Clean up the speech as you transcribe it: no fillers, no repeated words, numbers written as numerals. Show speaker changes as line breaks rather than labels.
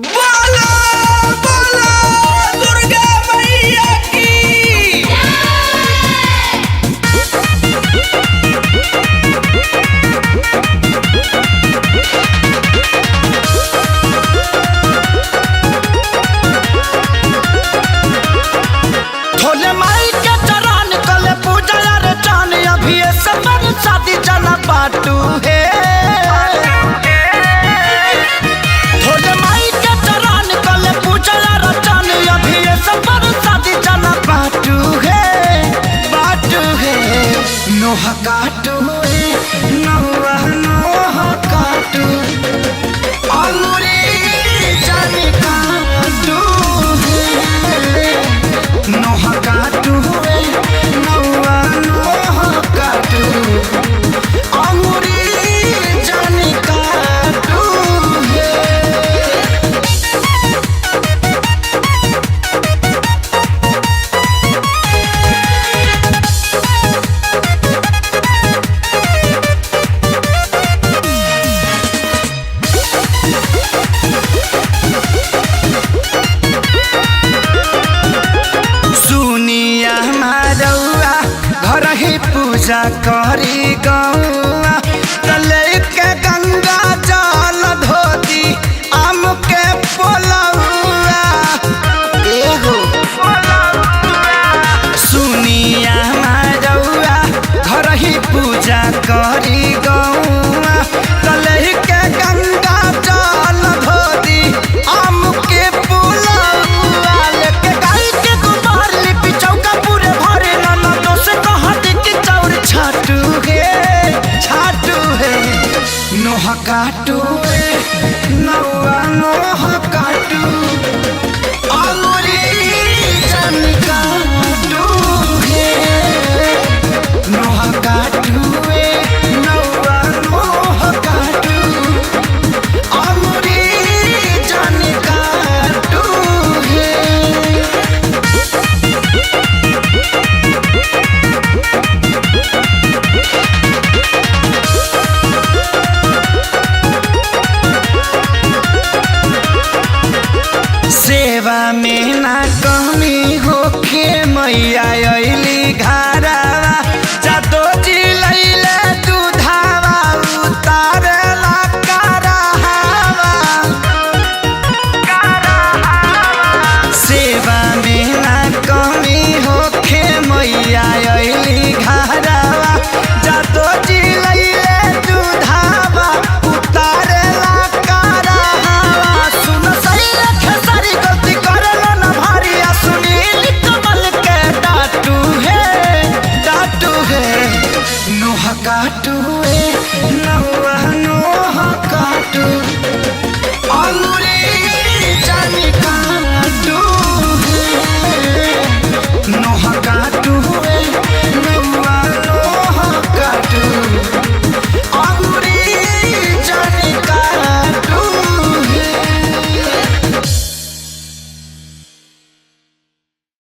बोलो बोलो दुर्गा मैया की।
भोले माई के चरण कले पूजा रे चान अभी समर शादी चला पाटू है। भोले माई के चरण कले पूजा रे चान अभी समर शादी चला पाटू है नोह काटू नोह काटू अंगूरी जाने काटू नोह काटू नोह काटू अंगूरी जाने काटू सुनिया मारौआ घर ही पूजा करी गौआ तले के गंगा जल धोती आम के पोलौआ एहो सुनिया मारौआ घर ही पूजा करी गौआ तले के गंगा जल धोती आम के पोलौआ लेके गाय के गोबर लिपि चौका पूरे भरे नाना तो से कहत कि चौर छाटू है नोह काटू नोह काटू अंगूरी जन काटू है नोह काटू नोह काटू अंगूरी जन काटू है। सेवा में ना कमी होखे मैया अइली घरवा जादो जी लैले दूधावा उतारला कराहवा सेवा में ना कमी होखे मैया अइली घरवा जादो जी लैले दूधावा उतारला कराहवा सुन सही रखे सारी गलती करलो ना भारी आ सुनील कमल के डाटू है नोह काटू नोह